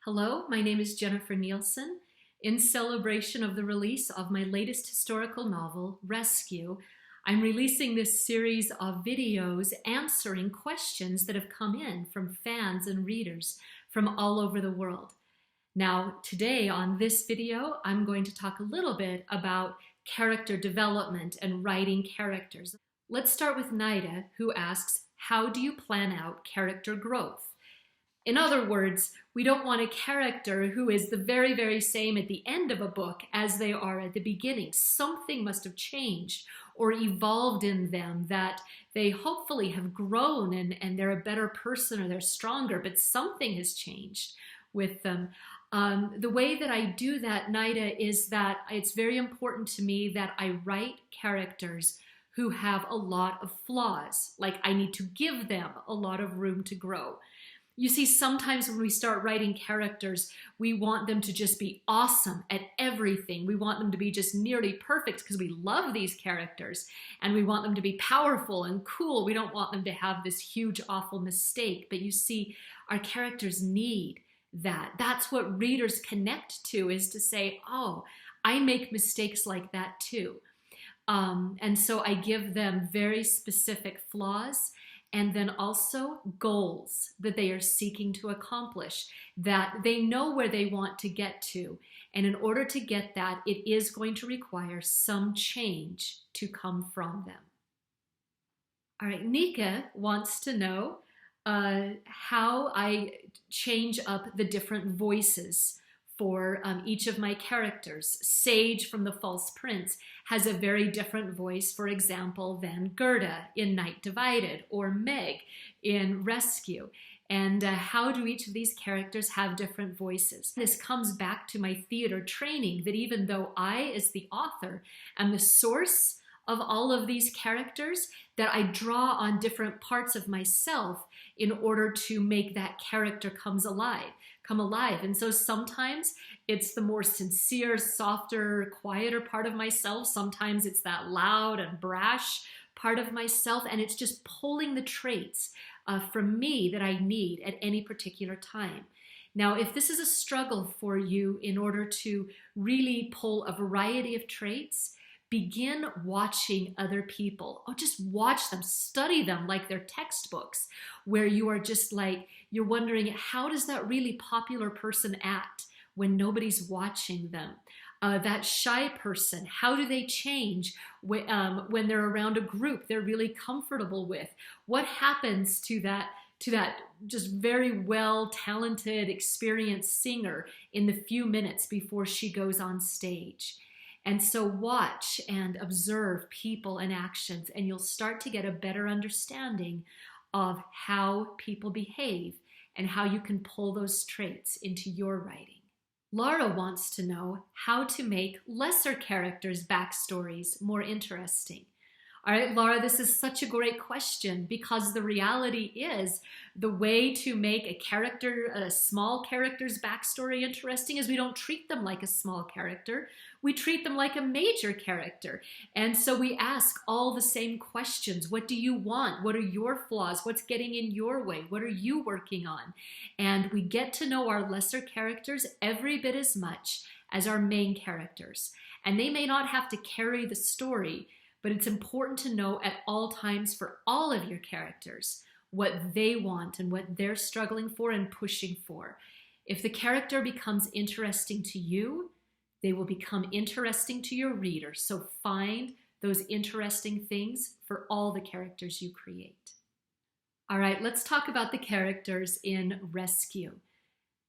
Hello, my name is Jennifer Nielsen. In celebration of the release of my latest historical novel, Rescue, I'm releasing this series of videos answering questions that have come in from fans and readers from all over the world. Now, today on this video, I'm going to talk a little bit about character development and writing characters. Let's start with Naida, who asks, how do you plan out character growth? In other words, we don't want a character who is the very, very same at the end of a book as they are at the beginning. Something must have changed or evolved in them, that they hopefully have grown and they're a better person or they're stronger, but something has changed with them. The way that I do that, Naida, is that it's very important to me that I write characters who have a lot of flaws. Like, I need to give them a lot of room to grow. You see, sometimes when we start writing characters, we want them to just be awesome at everything. We want them to be just nearly perfect because we love these characters, and we want them to be powerful and cool. We don't want them to have this huge, awful mistake. But you see, our characters need that. That's what readers connect to, is to say, oh, I make mistakes like that too. And so I give them very specific flaws, and then also goals that they are seeking to accomplish, that they know where they want to get to. And in order to get that, it is going to require some change to come from them. All right, Nika wants to know how I change up the different voices for each of my characters. Sage from The False Prince has a very different voice, for example, than Gerda in Night Divided, or Meg in Rescue. And how do each of these characters have different voices? This comes back to my theater training, that even though I, as the author, am the source of all of these characters, that I draw on different parts of myself in order to make that character come alive. And so sometimes it's the more sincere, softer, quieter part of myself. Sometimes it's that loud and brash part of myself, and it's just pulling the traits from me that I need at any particular time. Now, if this is a struggle for you in order to really pull a variety of traits, begin watching other people. Oh, just watch them, study them like they're textbooks, where you are just like, you're wondering, how does that really popular person act when nobody's watching them? That shy person, how do they change when they're around a group they're really comfortable with? What happens to that just very well talented, experienced singer in the few minutes before she goes on stage? And so watch and observe people and actions, and you'll start to get a better understanding of how people behave and how you can pull those traits into your writing. Laura wants to know how to make lesser characters' backstories more interesting. All right, Laura, this is such a great question, because the reality is the way to make a small character's backstory interesting is we don't treat them like a small character. We treat them like a major character. And so we ask all the same questions. What do you want? What are your flaws? What's getting in your way? What are you working on? And we get to know our lesser characters every bit as much as our main characters. And they may not have to carry the story, but it's important to know at all times for all of your characters what they want and what they're struggling for and pushing for. If the character becomes interesting to you, they will become interesting to your reader. So find those interesting things for all the characters you create. All right, let's talk about the characters in Rescue.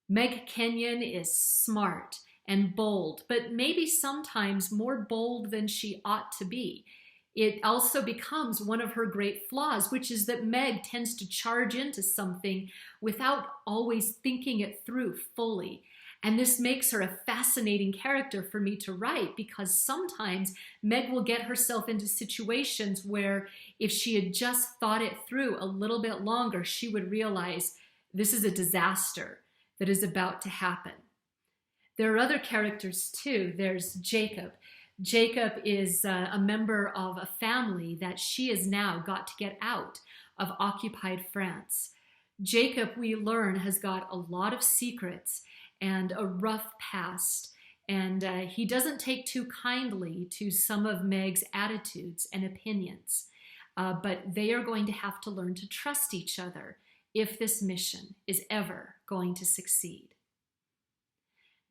Meg Kenyon is smart and bold, but maybe sometimes more bold than she ought to be. It also becomes one of her great flaws, which is that Meg tends to charge into something without always thinking it through fully. And this makes her a fascinating character for me to write, because sometimes Meg will get herself into situations where if she had just thought it through a little bit longer, she would realize this is a disaster that is about to happen. There are other characters too. There's Jacob. Jacob is a member of a family that she has now got to get out of occupied France. Jacob, we learn, has got a lot of secrets, and a rough past. And he doesn't take too kindly to some of Meg's attitudes and opinions. But they are going to have to learn to trust each other if this mission is ever going to succeed.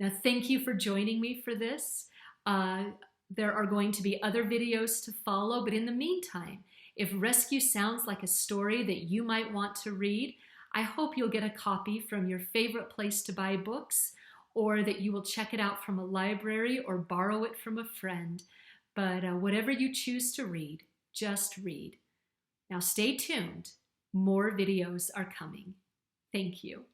Now, thank you for joining me for this. There are going to be other videos to follow, but in the meantime, if Rescue sounds like a story that you might want to read, I hope you'll get a copy from your favorite place to buy books, or that you will check it out from a library or borrow it from a friend. But whatever you choose to read, just read. Now stay tuned. More videos are coming. Thank you.